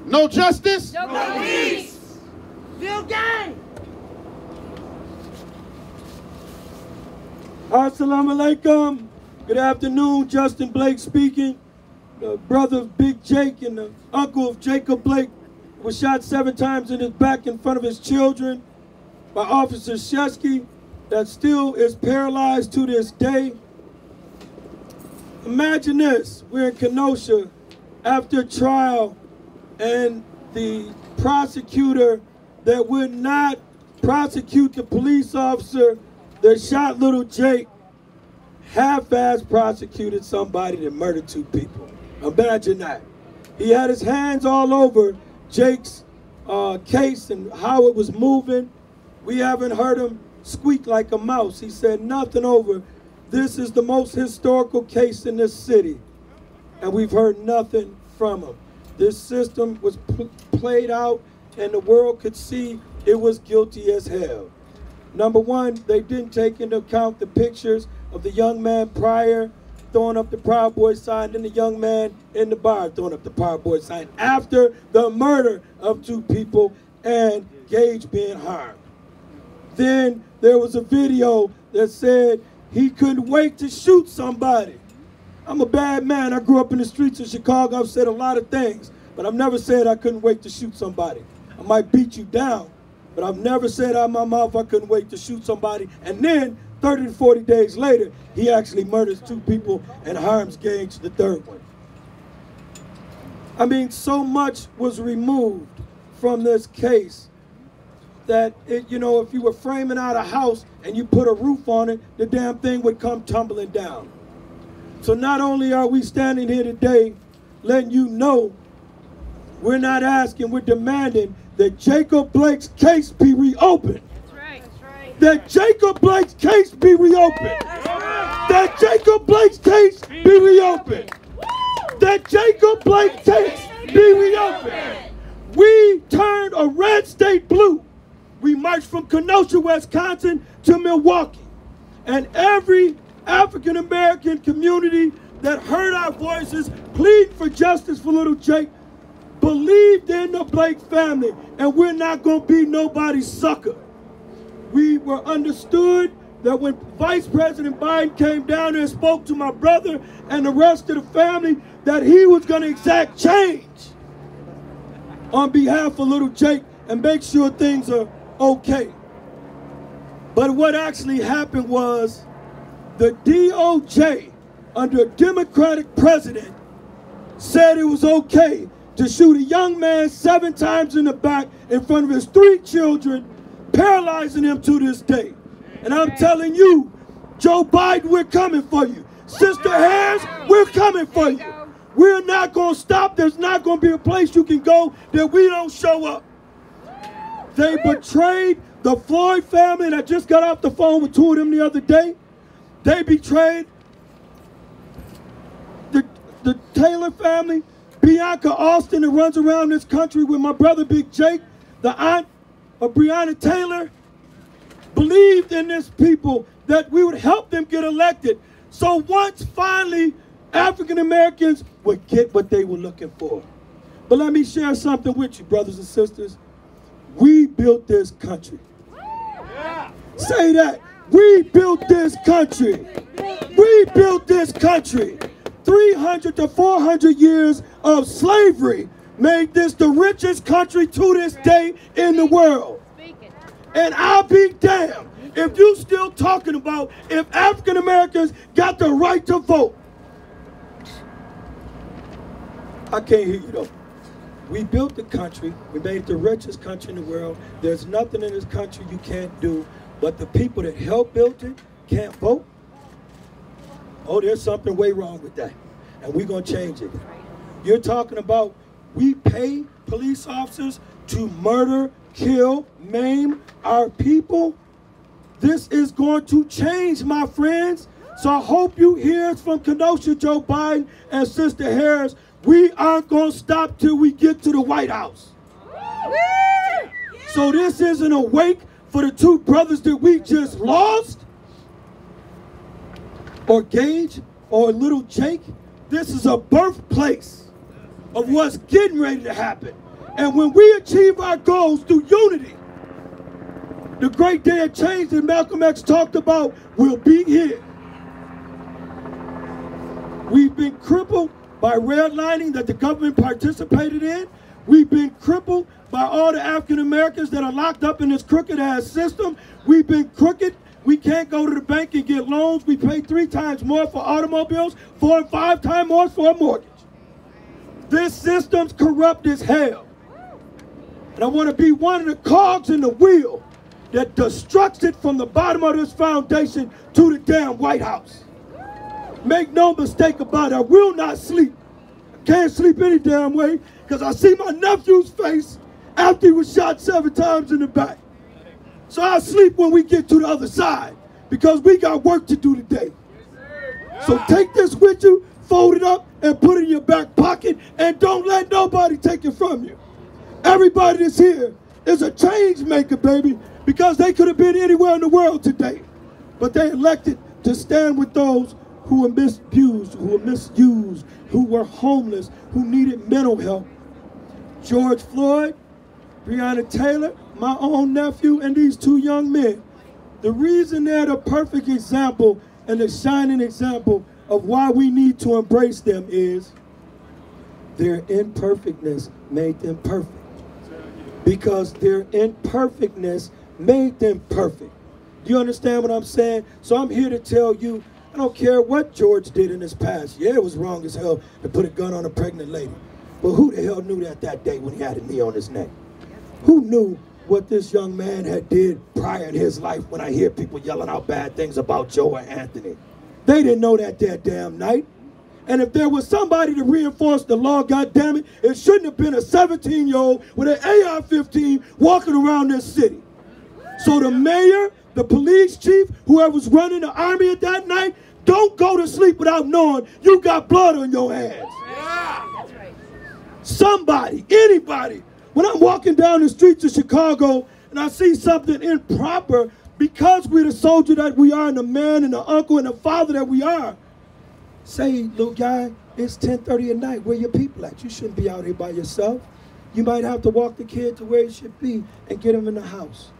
No justice. No peace. Bill Gang. Assalamu alaikum. Good afternoon. Justin Blake speaking. The brother of Big Jake and the uncle of Jacob Blake was shot 7 times in his back in front of his children by Officer Shesky that still is paralyzed to this day. Imagine this. We're in Kenosha after trial, and the prosecutor that would not prosecute the police officer that shot little Jake half-ass prosecuted somebody that murdered 2 people. Imagine that. He had his hands all over Jake's case and how it was moving. We haven't heard him squeak like a mouse. He said nothing over. This is the most historical case in this city, and we've heard nothing from him. This system was played out, and the world could see it was guilty as hell. Number one, they didn't take into account the pictures of the young man prior throwing up the Proud Boy sign and the young man in the bar throwing up the Proud Boy sign after the murder of 2 people and Gage being harmed. Then there was a video that said he couldn't wait to shoot somebody. I'm a bad man. I grew up in the streets of Chicago. I've said a lot of things, but I've never said I couldn't wait to shoot somebody. I might beat you down, but I've never said out of my mouth I couldn't wait to shoot somebody. And then 30 to 40 days later, he actually murders 2 people and harms Gage, the 3rd one. I mean, so much was removed from this case that, if you were framing out a house and you put a roof on it, the damn thing would come tumbling down. So not only are we standing here today letting you know we're not asking, we're demanding that Jacob Blake's case be reopened. That's right. That's right. That Jacob Blake's case be reopened. That Jacob Blake's case be reopened. That Jacob Blake's case be reopened. We turned a red state blue. We marched from Kenosha, Wisconsin to Milwaukee. And every African American community that heard our voices plead for justice for little Jake believed in the Blake family, and we're not going to be nobody's sucker. We were understood that when Vice President Biden came down there and spoke to my brother and the rest of the family, that he was going to exact change on behalf of little Jake and make sure things are okay. But what actually happened was the DOJ, under a Democratic president, said it was okay to shoot a young man 7 times in the back in front of his 3 children, paralyzing him to this day. And I'm telling you, Joe Biden, we're coming for you. Sister Harris, we're coming for you. We're not going to stop. There's not going to be a place you can go that we don't show up. They betrayed the Floyd family, and I just got off the phone with 2 of them the other day. They betrayed the Taylor family. Bianca Austin, that runs around this country with my brother Big Jake, the aunt of Breonna Taylor, believed in this people that we would help them get elected. So once finally African Americans would get what they were looking for. But let me share something with you, brothers and sisters. We built this country. Say that. We built this country. We built this country. 300 to 400 years of slavery made this the richest country to this day in the world. And I'll be damned if you still talking about if African Americans got the right to vote. I can't hear you though. We built the country. We made it the richest country in the world. There's nothing in this country you can't do, but the people that helped build it can't vote. Oh, there's something way wrong with that, and we're going to change it. You're talking about we pay police officers to murder, kill, maim our people? This is going to change, my friends. So I hope you hear us from Kenosha, Joe Biden, and Sister Harris. We aren't going to stop till we get to the White House. So this isn't a wake for the 2 brothers that we just lost, or Gage, or little Jake. This is a birthplace of what's getting ready to happen. And when we achieve our goals through unity, the great day of change that Malcolm X talked about will be here. We've been crippled by redlining that the government participated in. We've been crippled by all the African Americans that are locked up in this crooked ass system. We've been crooked. We can't go to the bank and get loans. We pay 3 times more for automobiles, 4 and 5 times more for a mortgage. This system's corrupt as hell. And I want to be one of the cogs in the wheel that destructs it from the bottom of this foundation to the damn White House. Make no mistake about it, I will not sleep. I can't sleep any damn way because I see my nephew's face after he was shot 7 times in the back. So I'll sleep when we get to the other side because we got work to do today. So take this with you, fold it up, and put it in your back pocket, and don't let nobody take it from you. Everybody that's here is a change maker, baby, because they could have been anywhere in the world today. But they elected to stand with those who were misused, who were homeless, who needed mental help. George Floyd, Breonna Taylor, my own nephew, and these 2 young men. The reason they're the perfect example and the shining example of why we need to embrace them is their imperfectness made them perfect. Because their imperfectness made them perfect. Do you understand what I'm saying? So I'm here to tell you, I don't care what George did in his past. Yeah, it was wrong as hell to put a gun on a pregnant lady. But who the hell knew that day when he had a knee on his neck? Who knew what this young man had did prior in his life when I hear people yelling out bad things about Joe or Anthony? They didn't know that damn night. And if there was somebody to reinforce the law, goddammit, it shouldn't have been a 17-year-old with an AR-15 walking around this city. So the mayor, the police chief, whoever was running the army at that night, don't go to sleep without knowing you got blood on your hands. Yeah. That's right. Somebody, anybody. When I'm walking down the streets of Chicago and I see something improper, because we're the soldier that we are and the man and the uncle and the father that we are, say, little guy, it's 10:30 at night. Where your people at? You shouldn't be out here by yourself. You might have to walk the kid to where he should be and get him in the house.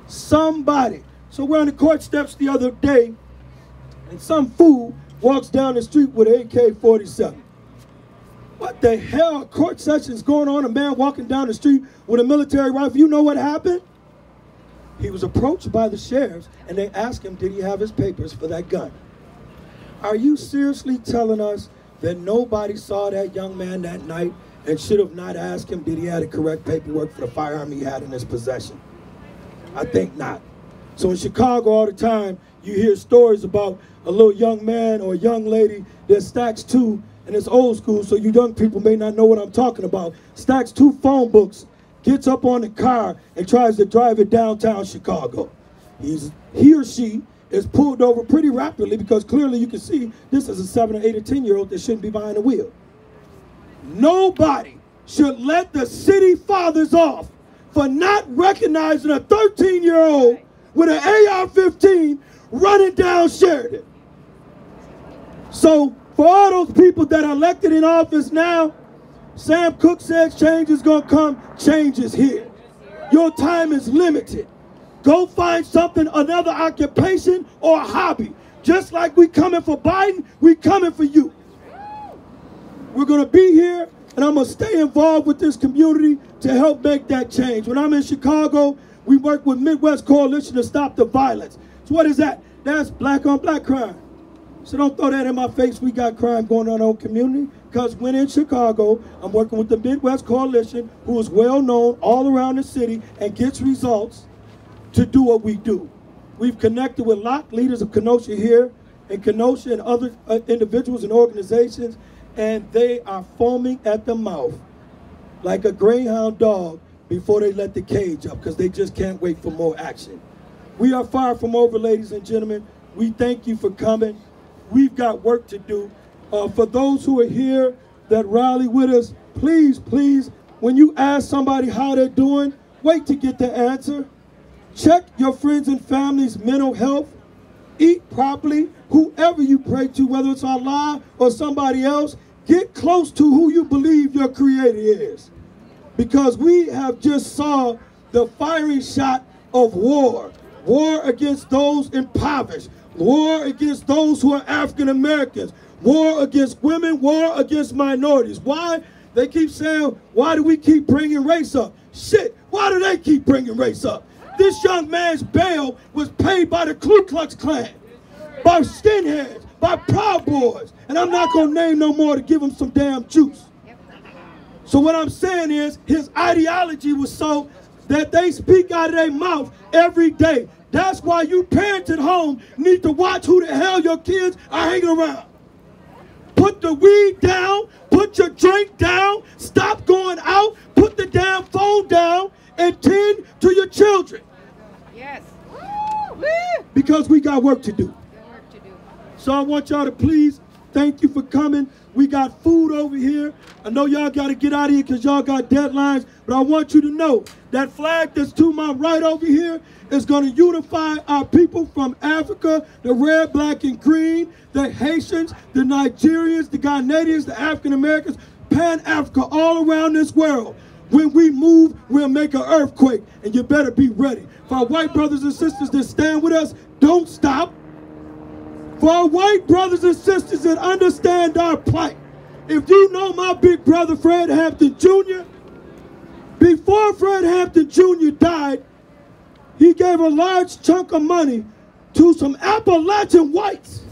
Somebody. So we're on the court steps the other day, and some fool walks down the street with an AK-47. What the hell? Court session's going on, a man walking down the street with a military rifle. You know what happened? He was approached by the sheriffs, and they asked him, did he have his papers for that gun? Are you seriously telling us that nobody saw that young man that night and should have not asked him, did he have the correct paperwork for the firearm he had in his possession? I think not. So in Chicago all the time, you hear stories about a little young man or a young lady that stacks 2, and it's old school, so you young people may not know what I'm talking about, stacks 2 phone books, gets up on the car and tries to drive it downtown Chicago. He or she is pulled over pretty rapidly because clearly you can see this is a 7 or 8 or 10-year-old that shouldn't be behind the wheel. Nobody should let the city fathers off for not recognizing a 13-year-old with an AR-15 running down Sheridan. So for all those people that are elected in office now, Sam Cooke says change is going to come. Change is here. Your time is limited. Go find something, another occupation or a hobby. Just like we coming for Biden, we coming for you. We're going to be here, and I'm going to stay involved with this community to help make that change. When I'm in Chicago, we work with Midwest Coalition to Stop the Violence. So what is that? That's black on black crime. So don't throw that in my face. We got crime going on in our community. Because when in Chicago, I'm working with the Midwest Coalition, who is well known all around the city and gets results to do what we do. We've connected with lot leaders of Kenosha here, and Kenosha and other individuals and organizations, and they are foaming at the mouth like a greyhound dog before they let the cage up, because they just can't wait for more action. We are far from over, ladies and gentlemen. We thank you for coming. We've got work to do. For those who are here that rally with us, please, please, when you ask somebody how they're doing, wait to get the answer. Check your friends and family's mental health. Eat properly. Whoever you pray to, whether it's Allah or somebody else, get close to who you believe your creator is. because we have just saw the firing shot of war. War against those impoverished. War against those who are African Americans. War against women. War against minorities. Why? They keep saying, why do we keep bringing race up? Shit, why do they keep bringing race up? This young man's bail was paid by the Ku Klux Klan, by skinheads, by Proud Boys. And I'm not going to name no more to give him some damn juice. So what I'm saying is, his ideology was so that they speak out of their mouth every day. That's why you parents at home need to watch who the hell your kids are hanging around. Put the weed down, put your drink down, stop going out, put the damn phone down, and tend to your children. Yes. Because we got work to do. So I want y'all to please, thank you for coming. We got food over here. I know y'all got to get out of here because y'all got deadlines, but I want you to know that flag that's to my right over here is going to unify our people from Africa, the red, black, and green, the Haitians, the Nigerians, the Ghanaians, the African Americans, Pan-Africa, all around this world. When we move, we'll make an earthquake, and you better be ready. For our white brothers and sisters that stand with us, don't stop. For our white brothers and sisters that understand our plight, if you know my big brother Fred Hampton Jr., before Fred Hampton Jr. died, he gave a large chunk of money to some Appalachian whites.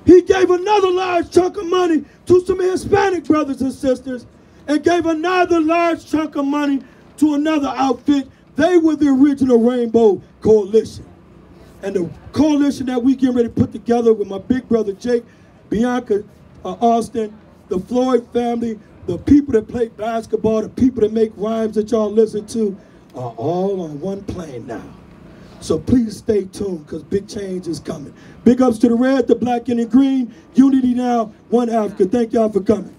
He gave another large chunk of money to some Hispanic brothers and sisters, and gave another large chunk of money to another outfit. They were the original Rainbow Coalition. And the coalition that we getting ready to put together with my big brother Jake, Bianca Austin, the Floyd family, the people that play basketball, the people that make rhymes that y'all listen to, are all on one plane now. So please stay tuned, because big change is coming. Big ups to the red, the black, and the green. Unity now, one Africa. Thank y'all for coming.